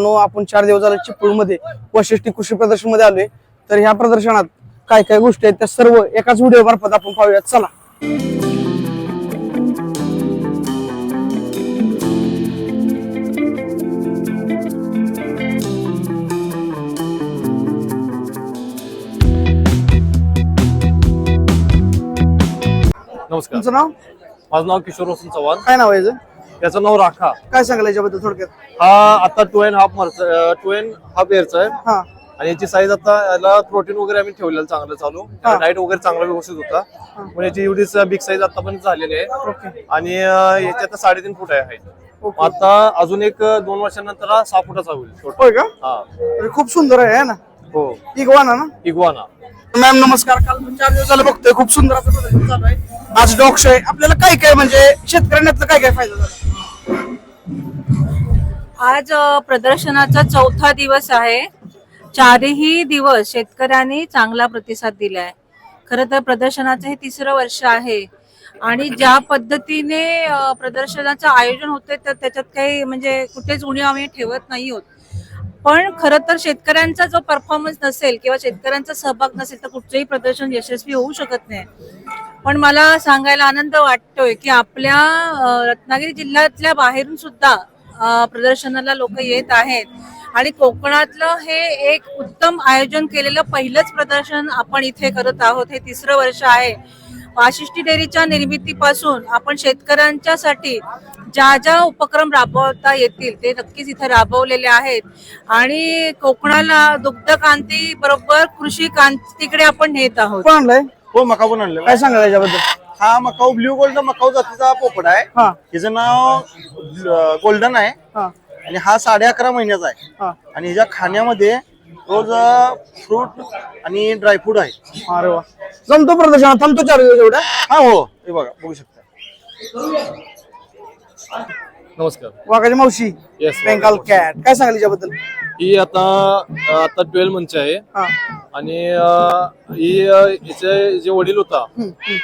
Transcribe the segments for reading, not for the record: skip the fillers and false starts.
आपण 4 दिवस झाले चिपळूणमध्ये वशिष्ठी कृषी प्रदर्शन मध्ये आलोय. तर ह्या प्रदर्शनात काय काय गोष्टी आहेत त्या सर्व एकाच व्हिडिओ मार्फत आपण पाहूयात. चला. नमस्कार. तुमचं नाव? माझं नाव किशोर रोशन चव्हाण. काय नाव आहे याचं? याचं नाव राखा. काय सांगाल याच्याबद्दल थोडक्यात? हा आता 2.5 इयरचा आहे. हा आणि याची साईज आता याला प्रोटीन वगैरे आम्ही ठेवलेलं चांगलं चालू, डाएट वगैरे चांगला व्यवस्थित होता. पण याची एवढीच बिग साईज आता पण झालेली आहे. आणि याची आता 3.5 फूट आहे height. आता अजून एक 2 वर्षांनंतर हा 6 फुटाचा होईल. होय का? हा खूप सुंदर आहे ना. हो, इग्वाना ना? इग्वाना. मॅम नमस्कार. काल 4 दिवस झाले बघतोय खूप सुंदर असं प्रदर्शन चालू आहे. आज डॉग शो आहे. आपल्याला काय काय म्हणजे शेतकऱ्यांना काय काय फायदा झाला? आज प्रदर्शनाचा 4था दिवस आहे. 4ही दिवस शेतकऱ्यांनी चांगला प्रतिसाद दिलाय. खरं तर प्रदर्शनाचं हे 3रं वर्ष आहे आणि ज्या पद्धतीने प्रदर्शनाचं आयोजन होते तर त्याच्यात काही म्हणजे कुठेच उणीव आम्ही ठेवत नाही आहोत. पण खरं तर शेतकऱ्यांचा जो परफॉर्मन्स नसेल किंवा शेतकऱ्यांचा सहभाग नसेल तर कुठचंही प्रदर्शन यशस्वी होऊ शकत नाही. पण मला सांगायला आनंद वाटतोय की आपल्या रत्नागिरी जिल्ह्यातल्या बाहेरून सुद्धा प्रदर्शनाला लोक येत आहेत आणि कोकणातलं हे एक उत्तम आयोजन केलेलं पहिलंच प्रदर्शन आपण इथे करत आहोत. हे 3रं वर्ष आहे. वाशिष्ठी डेअरीच्या निर्मितीपासून आपण शेतकऱ्यांच्यासाठी ज्या ज्या उपक्रम राबवता येतील ते नक्कीच इथे राबवलेले आहेत आणि कोकणाला दुग्ध क्रांती बरोबर कृषी क्रांतीकडे आपण नेत आहोत. कोण आणलंय? हो, मकाऊ पण आणलेला काय सांगाल याच्याबद्दल? हा मकाऊ ब्ल्यू गोल्ड मकाऊ जातीचा पोपट आहे. हा हिचं नाव गोल्डन आहे हा आणि हा 11.5 महिन्याचा आहे. हा. आणि हिच्या खाण्यामध्ये रोज फ्रूट आणि ड्रायफ्रूट आहे. अरे वा. जमतो प्रदर्शनात? थांबतो 4 दिवस एवढा? हा हो, हे बघा बघू शकता. नमस्कार. वाघाची मावशी येस. बेंगाल कॅट काय सांगाल याच्याबद्दल? ही आता 12 मंथची आहे. हा आणि हिचे जे वडील होता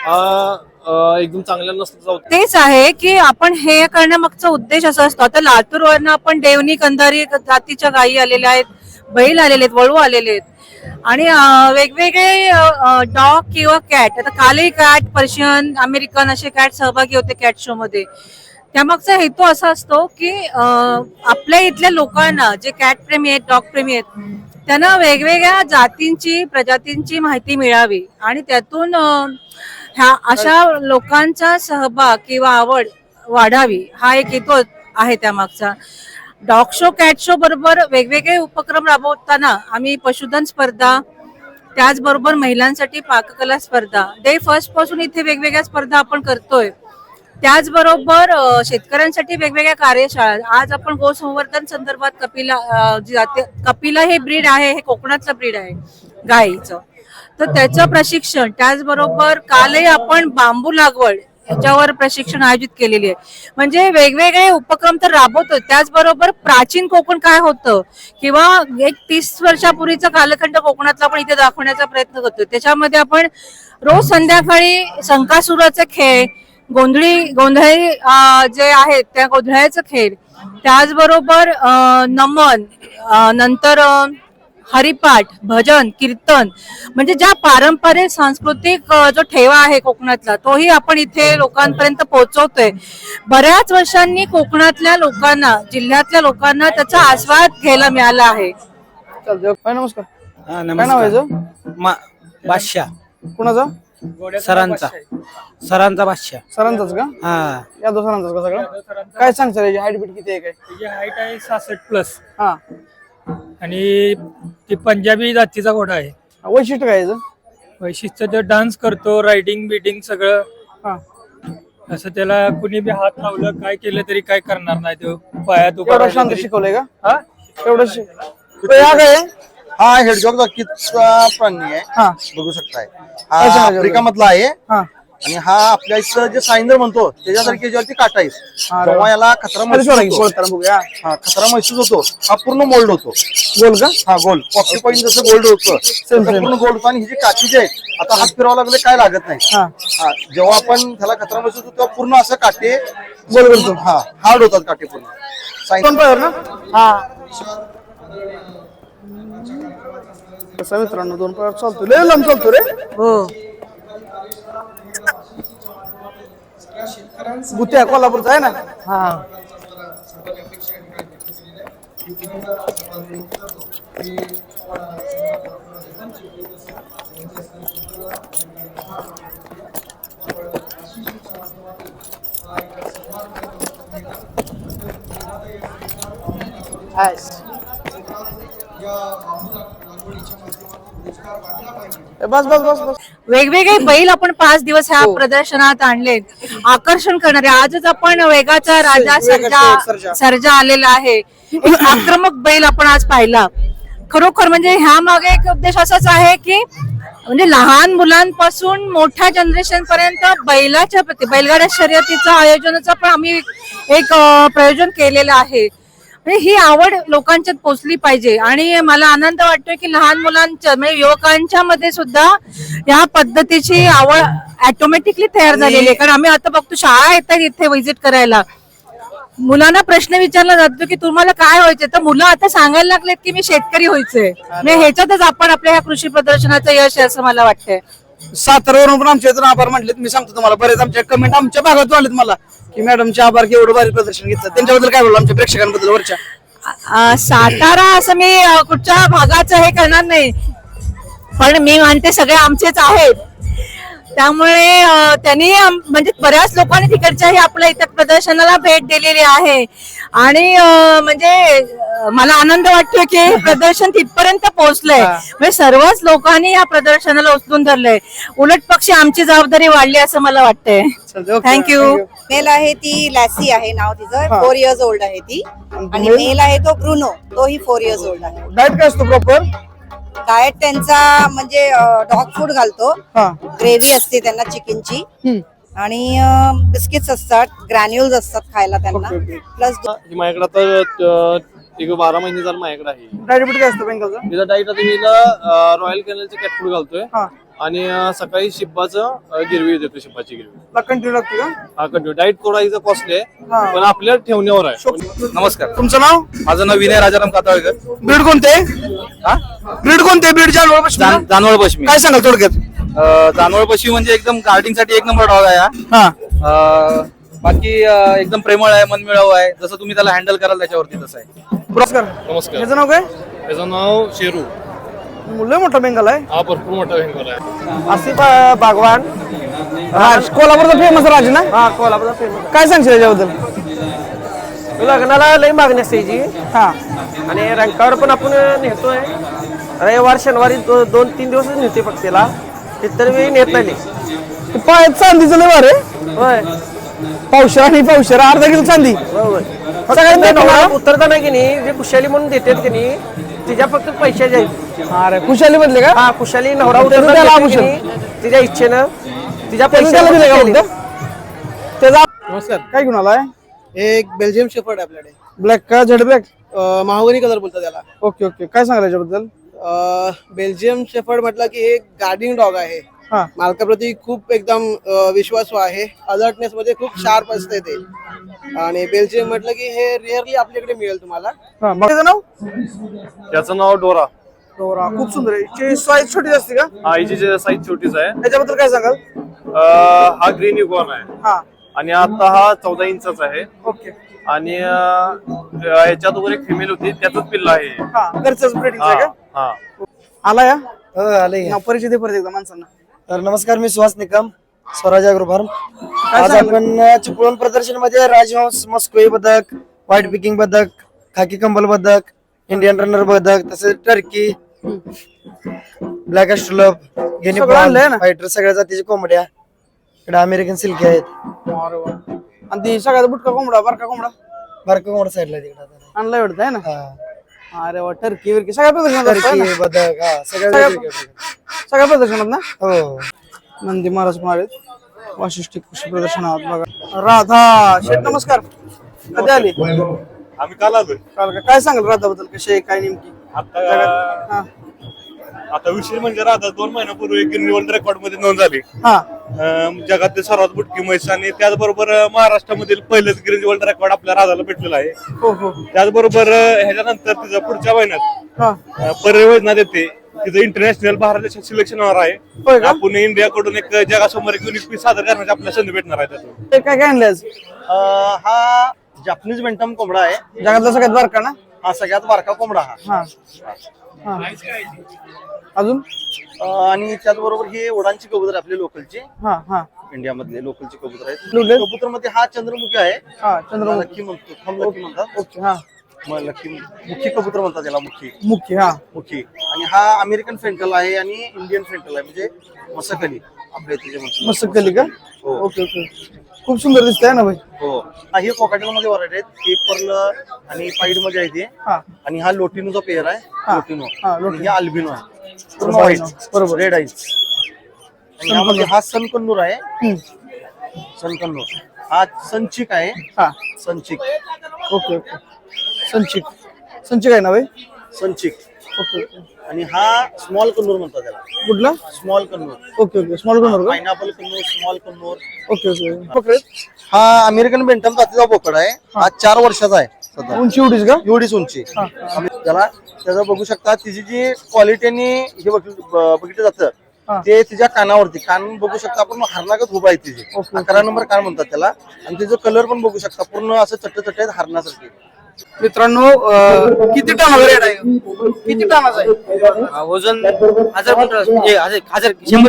हा एकदम चांगल्या नसल्याचा होता. तेच आहे की आपण हे करण्यामागचा उद्देश असा असतो. आता लातूरवरनं आपण देवणी कंधारी जातीच्या गायी आलेल्या आहेत, बैल आलेले आहेत, वळू आलेले आहेत आणि वेगवेगळे डॉग किंवा कॅट. आता कालही कॅट, पर्शियन, अमेरिकन असे कॅट सहभागी होते कॅट शो मध्ये. त्यामागचा हेतू असा असतो की आपल्या इथल्या लोकांना जे कॅट प्रेमी आहेत, डॉग प्रेमी आहेत, त्यांना वेगवेगळ्या जातींची प्रजातींची माहिती मिळावी आणि त्यातून ह्या अशा लोकांचा सहभाग किंवा आवड वाढावी हा एक हेतू आहे त्यामागचा. डॉग शो, कॅट शो बरोबर वेगवेगळे उपक्रम राबवताना आम्ही पशुधन स्पर्धा, त्याचबरोबर महिलांसाठी पाककला स्पर्धा, डे फर्स्ट पासून इथे वेगवेगळ्या स्पर्धा आपण करतोय. त्याचबरोबर शेतकऱ्यांसाठी वेगवेगळ्या कार्यशाळा. आज आपण गोसंवर्धन संदर्भात कपिला हे ब्रीड आहे, हे कोकणातलं ब्रीड आहे गायीचं, तर त्याचं प्रशिक्षण. त्याचबरोबर कालही आपण बांबू लागवड याच्यावर प्रशिक्षण आयोजित केलेली आहे. म्हणजे वेगवेगळे उपक्रम तर राबवतो. त्याचबरोबर प्राचीन कोकण काय होतं किंवा एक 30 वर्षापूर्वीचा कालखंड कोकणातला आपण इथे दाखवण्याचा प्रयत्न करतोय. त्याच्यामध्ये आपण रोज संध्याकाळी संकासुराचे खेळ, गोंधळी जे आहेत त्या गोंधळाचे खेळ, त्याचबरोबर नमन, नंतर हरिपाठ, भजन, कीर्तन, म्हणजे ज्या पारंपरिक सांस्कृतिक जो ठेवा आहे कोकणातला तोही आपण इथे लोकांपर्यंत पोहोचवतोय. बऱ्याच वर्षांनी कोकणातल्या लोकांना, जिल्ह्यातल्या लोकांना त्याचा आस्वाद घ्यायला मिळाला आहे. नमस्कार. हा, काय नाव आहे याचं? बादशाह. कुणाचा? सरांचा बादशाह. सरांचाच का? हा, या दो सरांचाच का सगळं? काय सांगता याची हाईट बीट किती आहे? काय त्याची हाईट आहे 66+. हा. आणि ती पंजाबी जातीचा घोडा आहे. वैशिष्ट्य काय याचं? वैशिष्ट्य तो डान्स करतो, रायडिंग बिडिंग सगळं. हा. असं त्याला कुणी बी हात लावलं काय केलं तरी काय करणार नाही. तो पायात उभा एवढं राहिला शांत तरी- शिकवलंय का? हा? एवढं या काय? हा हेडजॉग जातीचा प्राणी आहे. हा बघू शकताय. काय हा सांगायचं? आफ्रिका मधला आहे. हा आणि हा आपल्या इथं जे साईंदर म्हणतो त्याच्यासारखी याच्यावरती काटा आहे. अरे वा. जेव्हा याला खतरा महसूस होतो, बोलताना बघूया. हा खतरा महसूस होतो, हा पूर्ण मोल्ड होतो. गोल का? हा गोल्ड कॉफी पॉईंट जसं गोल्ड होतं तसं पूर्ण गोल्ड होतं. आणि ही जी काठी जी आहे आता हात फिरवायला लागले काय लागत नाही. हा हा जेव्हा आपण त्याला खतरा महसूस होतो तेव्हा पूर्ण असं काटे गोल करतो. हा हार्ड होतात काटे पूर्ण. दोन पायावर ना? हा कसा मित्रांनो 2 प्रकार चालतो, लय लांब चालतो रे. हो. गुत्या कोल्हापूरचा आहे ना. हा. बस बस बस बस. वेगवेगळे बैल आपण 5 दिवस ह्या प्रदर्शनात आणले, आकर्षण करणारे. आजच आपण वेगाचा राजा सर्जा आलेला आहे. एक आक्रमक बैल आपण आज पाहिला. खरोखर म्हणजे ह्या मागे एक उद्देश असाच आहे की म्हणजे लहान मुलांपासून मोठ्या जनरेशन पर्यंत बैलाच्या प्रती, बैलगाड्या शर्यतीचं आयोजनाचं पण आम्ही एक प्रयोजन केलेलं आहे. म्हणजे ही आवड लोकांच्यात पोचली पाहिजे आणि मला आनंद वाटतोय की लहान मुलांच्या म्हणजे युवकांच्या मध्ये सुद्धा या पद्धतीची आवड ऑटोमॅटिकली तयार झालेली आहे. कारण आम्ही आता बघतो शाळा येतात इथे व्हिजिट करायला, मुलांना प्रश्न विचारला जातो की तुम्हाला काय व्हायचंय, तर मुलं आता सांगायला लागलेत की मी शेतकरी व्हायचंय. म्हणजे ह्याच्यातच आपण आपल्या ह्या कृषी प्रदर्शनाचं यश आहे असं मला वाटतंय. सातारावरून पण आमच्या इथून आभार म्हटलेत. मी सांगतो तुम्हाला, बरेच आमच्या कमेंट आमच्या भागात आलेत मला की मॅडमचे आभार की एवढं भारी प्रदर्शन घेतलं. त्यांच्याबद्दल काय बोलू आमच्या प्रेक्षकांबद्दल वरच्या? सातारा असं मी कुठच्या भागाचं हे करणार नाही, पण मी म्हणते सगळे आमचेच आहेत. त्यामुळे त्यांनी म्हणजे बऱ्याच लोकांनी तिकडच्या आपल्या इथं प्रदर्शनाला भेट दिलेली आहे आणि म्हणजे मला आनंद वाटतोय की प्रदर्शन तिथपर्यंत पोहोचलंय. म्हणजे सर्वच लोकांनी या प्रदर्शनाला उचलून धरलंय. उलट पक्षी आमची जबाबदारी वाढली असं मला वाटतंय. थँक्यू. मेल आहे ती लॅसी आहे नाव तिचं, 4 years old आहे ती. आणि मेल आहे तो ब्रुनो, तोही 4 years old आहे. डाएट काय असतो प्रॉपर? डाएट त्यांचा म्हणजे डॉग फूड घालतो, ग्रेव्ही असते त्यांना चिकनची आणि बिस्किट्स असतात, ग्रॅन्युल्स असतात खायला त्यांना. प्लस ही माझ्याकडे आता एक 12 महिने झालं माझ्याकडे आहे. डायबिटीज काय असतो बेंगलचा? तिचा डाईट आता हिला रॉयल कॅनलचे कॅट फूड घालतोय आणि सकाळी शिब्बाचं गिरवी देतो, शिब्बाची गिरवी. कंटिन्यू लागते का? हा कंटिन्यू. डाईट थोडा हिचा कॉस्टली आहे पण आपल्या ठेवण्यावर आहे. नमस्कार, तुमचं नाव? माझं नाव विनय राजाराम कातळकर. ब्रीड कोणते? ब्रीड कोणते? ब्रीड जानवर पश्चिम? जानवळ पश्चिमी. काय सांगाल थोडक्यात? जानवळ पश्चिमी म्हणजे एकदम गार्डिंग साठी एक नंबर डॉग आहे हा. बाकी एकदम प्रेमळ आहे, मनमिळावू आहे. जसं तुम्ही त्याला हँडल कराल त्याच्यावरती तसं आहे. नमस्कार. नमस्कार. याचं नाव काय? त्याचं नाव शेरू. लय मोठा बेंगल आहे. हा भरपूर मोठा बेंगॉल आहे. आसिफ बागवान. कोल्हापूरचा फेमस राज ना? हा, कोल्हापूरचा फेमस. काय सांगशील याच्याबद्दल? लग्नाला लई मागणी असते जी. हा. आणि रंकावर पण आपण नेतोय. रविवार शनिवारी 2-3 दिवसच नेते फक्त त्याला, इतर वेळी नेत नाही. पाय चांदीचं लय भारी. होय, पावशर आणि पावशर अर्धा किलो चांदी. उतरता नाही की नाही, जे खुशाली म्हणून देतात की नाही तिच्या फक्त पैशाचे आहेत. अरे खुशाली म्हणले का? हा, खुशाली नवरा त्याला उतरता आभूषण. तिच्या इच्छेनं तिच्या त्याला दिले का पैशाला. फक्त? त्याचा नमस्कार. काय घेऊन आलाय? एक बेल्जियम शेफर्ड आहे आपल्याकडे, ब्लॅक का झेड ब्लॅक? महागनी कलर बोलतात त्याला. Okay okay. काय सांगाल याच्याबद्दल? बेल्जियम शेफर्ड म्हटलं की एक गार्डिंग डॉग आहे. हा. मालकाप्रती खूप एकदम विश्वासू आहे. अलर्टनेस मध्ये खूप शार्प असते ते. आणि बेल्जियम म्हटलं की हे रिअरली आपल्याकडे मिळेल तुम्हाला. हा, मग त्याचं नाव? त्याचं नाव डोरा. डोरा. खूप सुंदर आहे. साईज छोटी असते का? हा, हिची साईज छोटीच आहे. त्याच्याबद्दल काय सांगाल? हा ग्रीन युकॉर्न आहे हा. आणि आता हा 14 इंचाचा आहे. ओके. आणि ह्याच्यात वगैरे एक फिमेल होती, त्यातच पिल्ला आहे. हा, घरचंच ब्रीडिंग आहे का? हा. आला या? आले. नाव परिचय दे परत एकदा माणसांना. तर नमस्कार, मी सुहास निकम, स्वराज ॲग्रो फार्म. आज सांगाल? आपण चिपळूण प्रदर्शन मध्ये राजहंस, मस्कोई बदक, व्हाईट पिकिंग बदक, खाकी कंबल बदक, इंडियन रनर बदक, तसेच टर्की, ब्लॅक एस्ट्रोलप, गिनी सगळं आणलंय ना? फायटर, सगळ्या जातीच्या कोंबड्या. इकडे अमेरिकन सिल्की आहेत. अरे वा. आणि ती सगळ्यात बुटका कोंबडा, बारका कोंबडा बारका कोंबडा साईडला तिकडे आणला एवढं आहे ना? हा. अरे वा. टर्की विरकी सगळ्या प्रदर्शनात असतं टर्की, ना? बदक, हा सगळ्या सगळ्या- वेगवेगळ्या प्रकारच्या. सगळ्या प्रदर्शनात ना? हो. नंदी महाराज पण आलेत वाशिष्ठी कृषी प्रदर्शनात. बघा राधा शेठ, नमस्कार. कधी आली? आम्ही काल आलोय. काल का? काय सांगाल राधा बद्दल? कशी आहे, काय नेमकी? आता हा. आता विशेष म्हणजे राधा 2 महिन्यापूर्वी गिरणी वर्ल्ड रेकॉर्ड मध्ये नोंद झाली. हा जगातली सर्वात बुटकी म्हैस आणि त्याचबरोबर महाराष्ट्रामधील पहिलेच गिरणी वर्ल्ड रेकॉर्ड आपल्या राधाला भेटलेला आहे. हो हो त्याचबरोबर ह्याच्यानंतर तिचं पुढच्या महिन्यात हा परियोजना देते. तिचं इंटरनॅशनल भारत देशात सिलेक्शन होणार आहे. होय का? आपण इंडियाकडून एक जगासमोर एक युनिक पीस सादर करण्याची आपल्याला संधी भेटणार आहे त्यातून. ते काय काय आणलं आज? हा जापनीज बेंटम कोंबडा आहे. जगातला सगळ्यात बारका ना? हा सगळ्यात बारका कोंबडा हा हा अजून आणि त्याचबरोबर हे ओढांची कबूतर आपले लोकलचे हा हा इंडियामधले लोकलचे कबूतर आहेत. लुले? कबूतर मध्ये हा चंद्रमुखी आहे. हा चंद्रमुखी लक्की म्हणतो, हम लक्की म्हणतात. ओके हा मग लक्की मुखी कबूतर म्हणतात त्याला, मुखी मुख्य हा मुखी. आणि हा अमेरिकन फ्रेंटल आहे आणि इंडियन फ्रेंटल आहे, म्हणजे मसकली आपल्या इथे जे म्हणतात. मस्त केली का? हो. ओके ओके खूप सुंदर दिसतंय ना भाई. हो. हा हे कॉकटेल मध्ये व्हरायटी आहेत. हे पर्ल आणि पाईड मध्ये आहे ते. हा आणि हा लोटिनोचा पेअर आहे. हा. लोटिनो हा, आणि लोटिनो. हे अल्बिनो आहे. पूर्ण बरोबर. व्हाईट, बरोबर. Red eyes. आणि ह्यामध्ये हा सनकन्नूर आहे. हम्म. सनकन्नूर. हा संचिक आहे. हा संचिक ओके ओके संचिक संचिक आहे ना भाई. संचिक. ओके ओके आणि हा स्मॉल कन्नूर म्हणतात त्याला. कुठला? Small Kannur. Okay okay small corner का? Pineapple Kannur, small Kannur. Okay okay पकडेल. हा अमेरिकन बेंटम जातीचा बोकड आहे. हा 4 वर्षाचा आहे सध्या. उंची एवढीच का? एवढीच उंची. हा. आम्ही त्याला त्याचा बघू शकता. तिची जी क्वालिटी आणि हे बघितलं जातं हा. ते तिच्या कानावरती. कान बघू शकता आपण हरणागत उभा आहे तिची. ओके. 11 नंबर कान म्हणतात त्याला. आणि तिचं कलर पण बघू शकता, पूर्ण असं चट्ट आहेत हरणासारखी. मित्रांनो किती टन रेट आहे? किती टनाचा आहे? वजन 100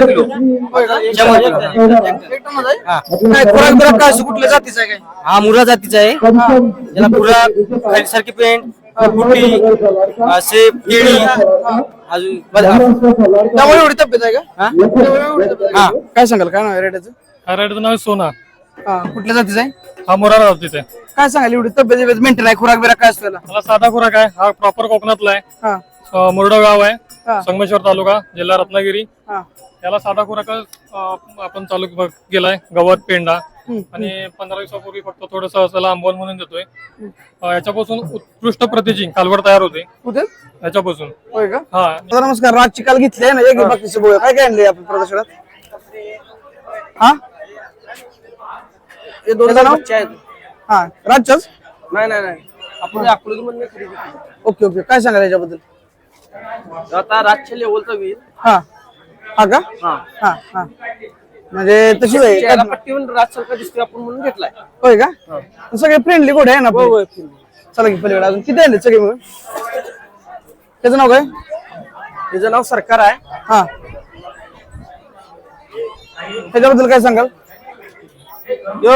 किलो. होय का? 100 किलो. एक टनाचा आहे? काय खुराक बिराक काय असं कुठल्या जातीचा आहे काय? हा मुरा जातीचा आहे. त्याला पुरा सारखी पेंट बुटी असे केळी अजून त्यामुळे एवढी तब्येत आहे का? हा? त्यामुळे एवढी तब्येत आहे? काय सांगाल काय नाव आहे रेटाचं? हा रेडचं नाव आहे सोना. हा कुठल्या जातीचा आहे? हा मोराला जातीचा आहे. काय सांगाल एवढी तब्येत मेंटेन आहे खुराक बिराक काय असतो त्याला? मला साधा खुराक आहे. हा प्रॉपर कोकणातला आहे. हा मुरडा गाव हा. आहे, संगमेश्वर तालुका, जिल्हा रत्नागिरी. हा त्याला साधा खुराक आपण चालू केलाय. गवत पेंडा आणि 15 दिवसापूर्वी फक्त थोडस त्याला आंबवल म्हणून देतोय. याच्यापासून उत्कृष्ट प्रतीची कालवड तयार होते कुठे? याच्यापासून. होय का? हा दादा नमस्कार. रातची काल घेतली आहे ना एक बाकीचे बोळ काय काय आणले आपण प्रदर्शनात? हा हे दोन त्याचं नाव? बच्चे आहेत. हा रातच्याच? नाही नाही नाही आपण अकलूज मधून खरेदी केली. ओके ओके काय सांगाल याच्याबद्दल? आता रातच्या लेवलचा वीर. हा हा का? हा हा हा म्हणजे तशी आहे त्याला का? पट्टीवर रात सारखा दिसतोय आपण म्हणून घेतलाय. होय का? सगळे फ्रेंडली गोड आहे ना आपले? होय. चला की पलीकडे अजून किती आणले सगळे मग? त्याचं नाव काय? त्याचं नाव सरकार आहे. हा त्याच्याबद्दल काय सांगाल? ह्यो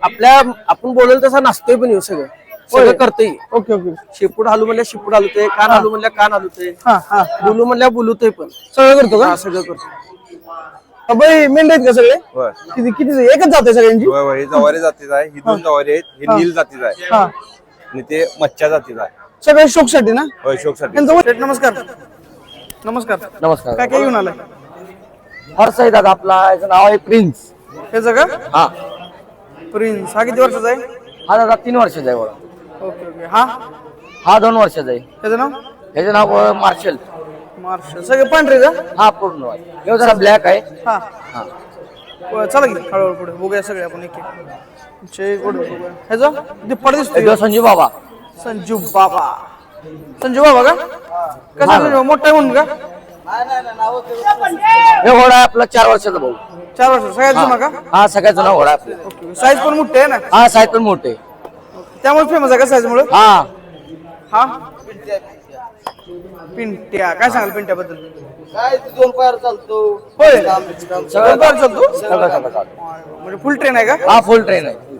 आपल्या आपण बोलेल तसा नसतोय पण सगळं सगळं करतोय. ओके ओके शेपूट हालू म्हणल्या शेपूट हालूतोय, कान हालू म्हणल्या कान हालूतोय, हा हा बोलू म्हणल्या बोलूतोय पण. सगळं करतो का? हा, सगळं करतो. बाई मेंढे आहेत का सगळे? किती किती एकच जाते सगळ्यांची? ही जवारी जातीचा आहे. ही 2 जवारी आहेत. ही नील जातीचा आहे हा आणि ते मच्छा जातीचा आहे. सगळे शोकसाठी ना? होय शोकसाठी. त्यांचं वय- नमस्कार नमस्कार नमस्कार. काय काय घेऊन आलाय? हर्ष आहे दादा आपला. याचं नाव आहे प्रिन्स. त्याचं का? हा प्रिन्स. हा किती वर्षाचा आहे? हा दादा 3 वर्षाचा आहे. बघा ओके ओके हा हा 2 वर्षाचा आहे. त्याचं नाव? ह्याचं नाव मार्शल. मार्शल. सगळे पांढरे का? हा पूर्ण आहे. ह्यो जरा ब्लॅक आहे. हा हा चला की हळूहळू पुढे बघूया सगळे आपण एक एक पुढे बघूया. ह्याचं दिप्पड दिसतोय. ह्यो संजू बाबा. संजू बाबा. संजू बाबा का? कसा संजू बाबा? मोठा आहे म्हणून का? हे घोडा आहे आपला 4 वर्षाचा भाऊ. 4 वर्ष सगळ्यात जुना का? हा सगळ्याचं नाव घोडा आहे आपला. ओके साईज पण मोठी आहे ना? हा साईज पण मोठे. त्यामुळे फेमस आहे का साईज मुळे? हा हा पिंट्या. काय सांगाल पिंट्याबद्दल? काय 2 पायावर चालतो. होय सगळं बरं चालतो. सगळं. म्हणजे फुल ट्रेन आहे का? हा फुल ट्रेन आहे.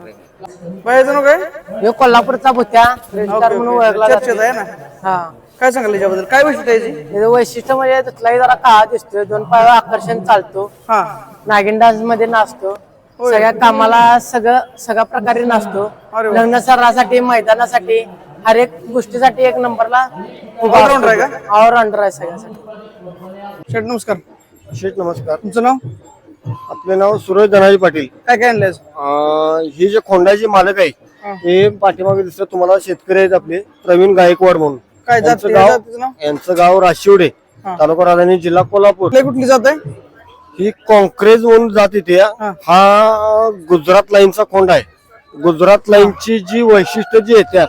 बाहेरचं नाव काय? ह्यो कोल्हापूरचा भुत्या म्हणून ओळखला जातो. चर्चेत आहे ना? हा काय सांगाल याच्याबद्दल? काय वैशिष्ट्य आहे याची? त्याचं वैशिष्ट्य म्हणजे तिथलाही जरा काळा दिसतोय. 2 पायावर आकर्षण चालतो. हा नागिन डान्स मध्ये नाचतो. सगळ्या कामाला सगळ्या प्रकारे नाचतो. अरे वा. लग्न सरासाठी मैदानासाठी हर एक गोष्टीसाठी 1 नंबरला उभा All-rounder आहे का? ऑलराऊंडर आहे सगळ्यासाठी. शेठ नमस्कार. शेठ नमस्कार. तुमचं नाव? आपले नाव सूरज धनाजी पाटील. काय काय आणलंय? ही जे खोंडाचे मालक आहे हे पाठीमागे दिसतात तुम्हाला शेतकरी आहेत आपले प्रवीण गायकवाड म्हणून. काय जात यांचं गाव राशिवडे तालुका राधानी जिल्हा कोल्हापूर. कुठली कुठली जात आहे? ही कॉन्क्रेज म्हणून जात येते. हा गुजरात लाईनचा खोंड आहे. गुजरात लाईनची जी वैशिष्ट्य जी येतात,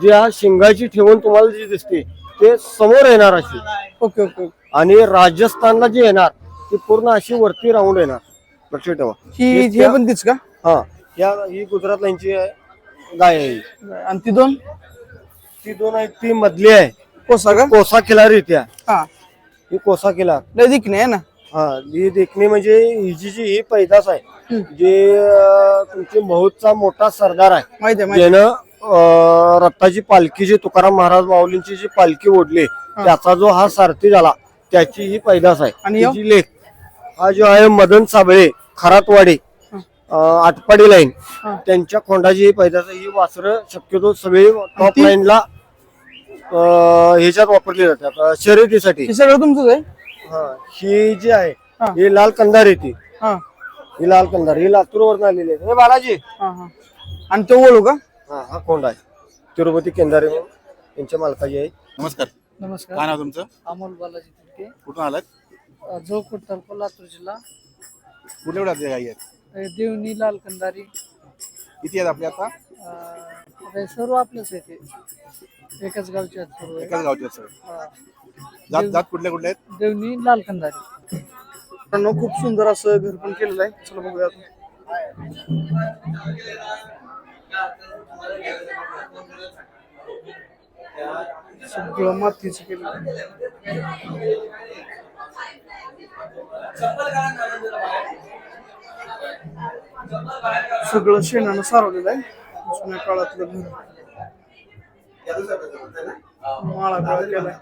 जी हा शिंगाची ठेवून तुम्हाला जी दिसते ते समोर येणार अशी. Okay okay. आणि राजस्थानला जी येणार ती पूर्ण अशी वरती राऊंड येणार. लक्षात ठेवा. ही पण तीच का? हा, ही गुजरात लाईनची गाय आहे. आणि ती दोन? ती दोन आहेत ती मधली आहे. कोसा का? कोसा खिलारी त्या. हा, ही कोसा खिलार. लय दिखणे आहे ना. हा, ही देखणी म्हणजे हिची जी ही पैदास आहे, जे तुमची महूदचा मोठा सरदार आहे, माहिती आहे माहिती ज्यानं रथाची पालखी जी तुकाराम महाराज माऊलींची जी पालखी ओढली त्याचा जो हा सारथी झाला त्याची ही पैदास आहे. आणि ह्यो? तिची लेख हा जो आहे मदन साबळे खरातवाडी आटपाडी लाईन त्यांच्या खोंडाची ही पैदास आहे. ही वासरं शक्यतो सगळी टॉप लाईनला ह्याच्यात वापरली जातात शर्यतीसाठी. हे सगळं तुमचंच आहे? ही जी आहे ही लाल कंदार येते. ही लाल कंदार ही लातूर वरून आलेली आहे. हे बालाजी. आणि तो ओळू का? हा खोंड आहे तिरुपती केंदारे म्हणून यांच्या मालकाची आहे. नमस्कार. नमस्कार. काय नाव तुमचं? अमोल बालाजी तिरके, कुठून आलात? जोपूर तालुका लातूर जिल्हा. कुठल्या कुठल्या गाई आहेत? देवणी लाल कंदारी किती आहेत आपल्या आता? सर्व आपलंच आहे ते. एकाच गावचे आहेत सर्व. एकाच गावचे आहेत सगळे. जात जात कुठल्या कुठल्या आहेत? देवणी लाल कंदारी. खूप सुंदर असं घर पण केलेलं आहे. चला बघूया. सगळं मातीचं केलं. सगळं शेणानं सारवलेलं आहे. जुन्या काळातलं घर. माळा केलाय.